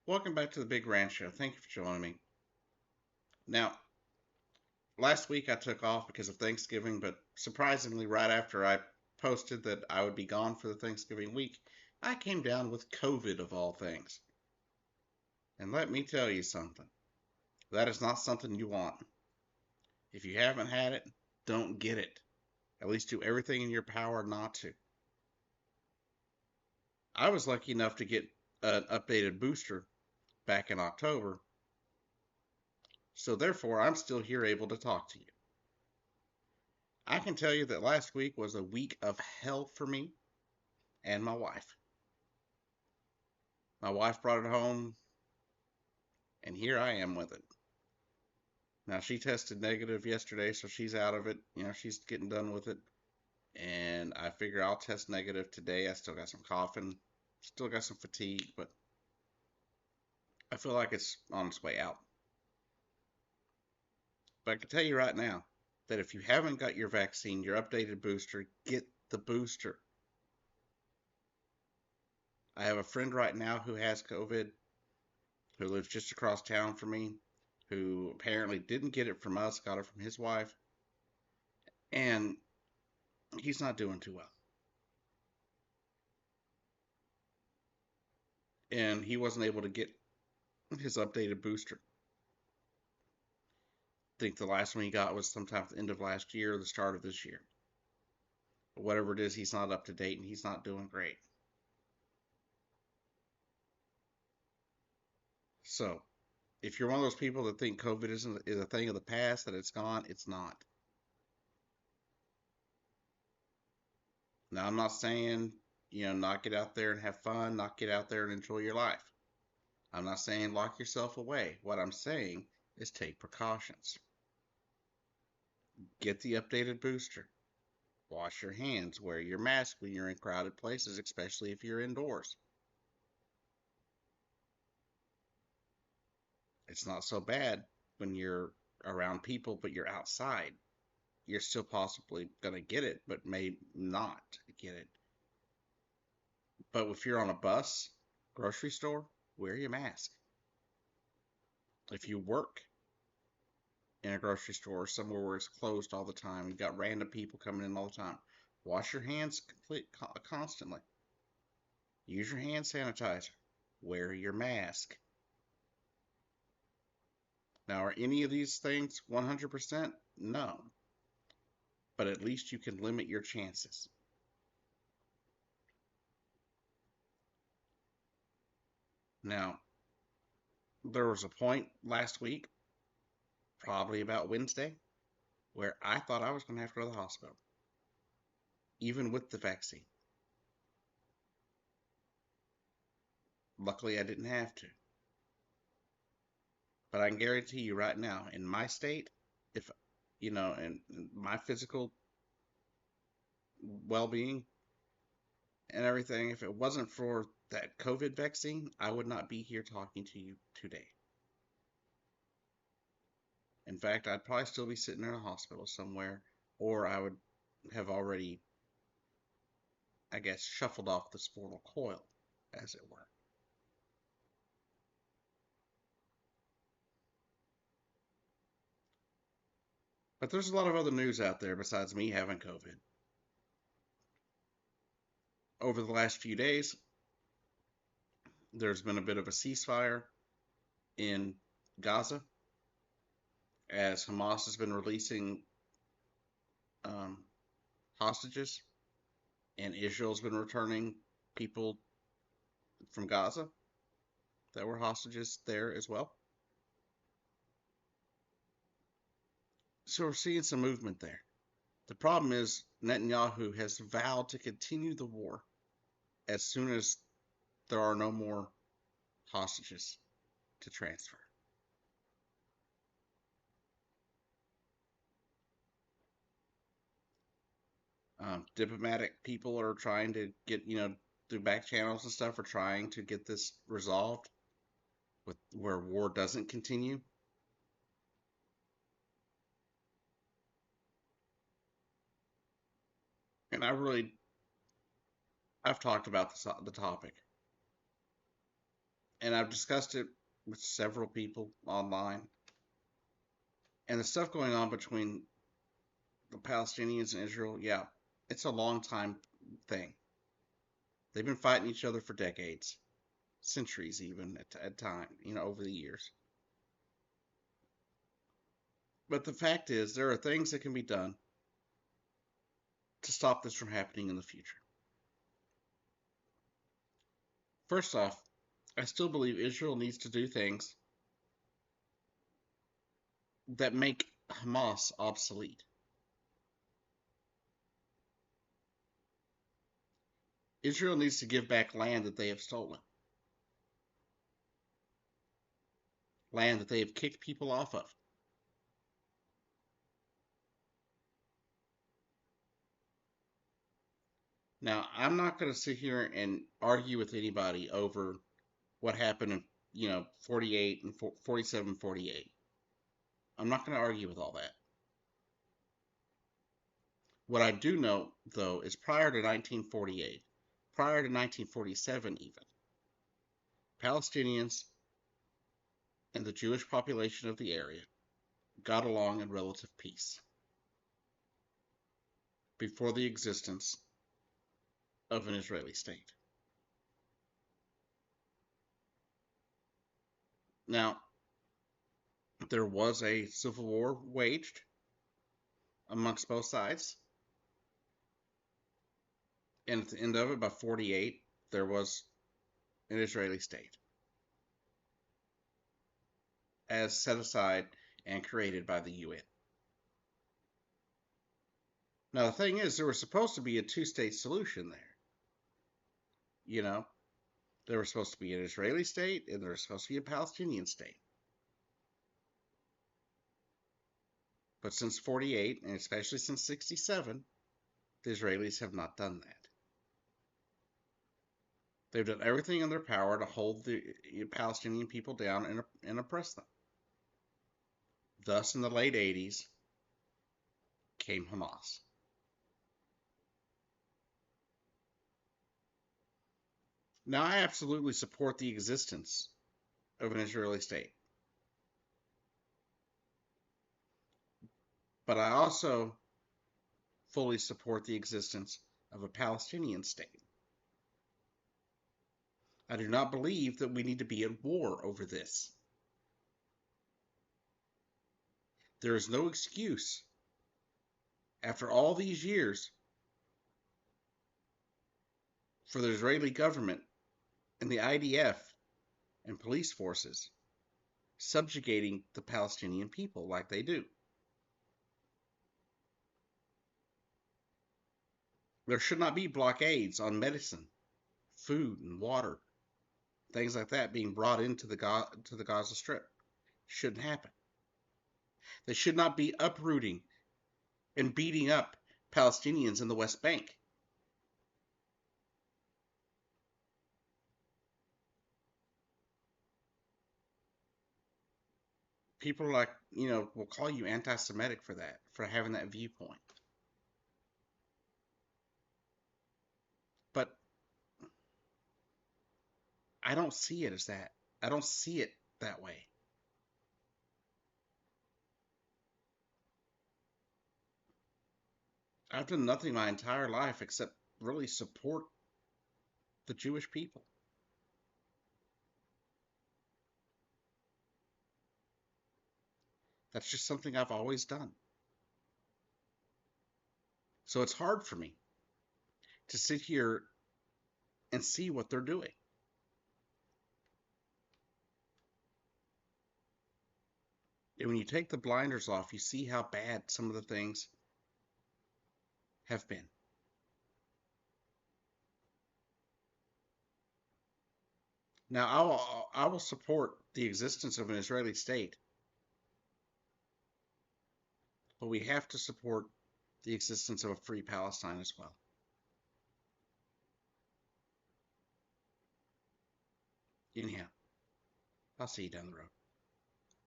Welcome back to the Big Ranch Show. Thank you for joining me. Now, last week I took off because of Thanksgiving, but surprisingly, right after I posted that I would be gone for the Thanksgiving week, I came down with COVID of all things. And let me tell you something, that is not something you want. If you haven't had it, don't get it. At least do everything in your power not to. I was lucky enough to get an updated booster back in October, so therefore I'm still here able to talk to you. I can tell you that last week was a week of hell for me and my wife. My wife brought it home, and here I am with it. Now, she tested negative yesterday, so she's out of it. She's getting done with it. And I figure I'll test negative today. I still got some coughing, still got some fatigue, but I feel like it's on its way out. But I can tell you right now that if you haven't got your vaccine, your updated booster, get the booster. I have a friend right now who has COVID, who lives just across town from me, who apparently didn't get it from us, got it from his wife, and he's not doing too well. And he wasn't able to get his updated booster. I think the last one he got was sometime at the end of last year or the start of this year. But whatever it is, he's not up to date and he's not doing great. So, if you're one of those people that think COVID is a thing of the past, that it's gone, it's not. Now, I'm not saying, not get out there and have fun, not get out there and enjoy your life. I'm not saying lock yourself away. What I'm saying is take precautions. Get the updated booster. Wash your hands. Wear your mask when you're in crowded places, especially if you're indoors. It's not so bad when you're around people, but you're outside. You're still possibly going to get it, but may not get it. But if you're on a bus, grocery store, wear your mask. If you work in a grocery store, somewhere where it's closed all the time, you've got random people coming in all the time, wash your hands constantly. Use your hand sanitizer. Wear your mask. Now, are any of these things 100%? No. But at least you can limit your chances. Now, there was a point last week, probably about Wednesday, where I thought I was going to have to go to the hospital, even with the vaccine. Luckily, I didn't have to. But I can guarantee you right now, in my state, if, in my physical well being and everything, if it wasn't for that COVID vaccine, I would not be here talking to you today. In fact, I'd probably still be sitting in a hospital somewhere, or I would have already, I guess, shuffled off the sportal coil, as it were. But there's a lot of other news out there besides me having COVID. Over the last few days, there's been a bit of a ceasefire in Gaza as Hamas has been releasing um, hostages, and Israel's been returning people from Gaza that were hostages there as well. So we're seeing some movement there. The problem is Netanyahu has vowed to continue the war as soon as there are no more hostages to transfer. Diplomatic people are trying to get, through back channels and stuff, are trying to get this resolved with where war doesn't continue. And I've talked about the topic, and I've discussed it with several people online. And the stuff going on between the Palestinians and Israel, yeah, it's a long time thing. They've been fighting each other for decades, centuries even at time, over the years. But the fact is, there are things that can be done to stop this from happening in the future. First off, I still believe Israel needs to do things that make Hamas obsolete. Israel needs to give back land that they have stolen, land that they have kicked people off of. Now, I'm not going to sit here and argue with anybody over what happened in, 48 and 47, 48. I'm not going to argue with all that. What I do know, though, is prior to 1948, prior to 1947 even, Palestinians and the Jewish population of the area got along in relative peace before the existence of an Israeli state. Now, there was a civil war waged amongst both sides, and at the end of it, by 48, there was an Israeli state as set aside and created by the UN. Now, the thing is, there was supposed to be a two-state solution there. There was supposed to be an Israeli state and there was supposed to be a Palestinian state. But since 48, and especially since 67, the Israelis have not done that. They've done everything in their power to hold the Palestinian people down and oppress them. Thus, in the late 80s, came Hamas. Now, I absolutely support the existence of an Israeli state. But I also fully support the existence of a Palestinian state. I do not believe that we need to be at war over this. There is no excuse, after all these years, for the Israeli government and the IDF and police forces subjugating the Palestinian people like they do. There should not be blockades on medicine, food, and water, things like that being brought into the Gaza Strip. Shouldn't happen. They should not be uprooting and beating up Palestinians in the West Bank. People are will call you anti-Semitic for that, for having that viewpoint. But I don't see it as that. I don't see it that way. I've done nothing my entire life except really support the Jewish people. That's just something I've always done. So it's hard for me to sit here and see what they're doing. And when you take the blinders off, you see how bad some of the things have been. Now, I will support the existence of an Israeli state, but we have to support the existence of a free Palestine as well. Anyhow, I'll see you down the road.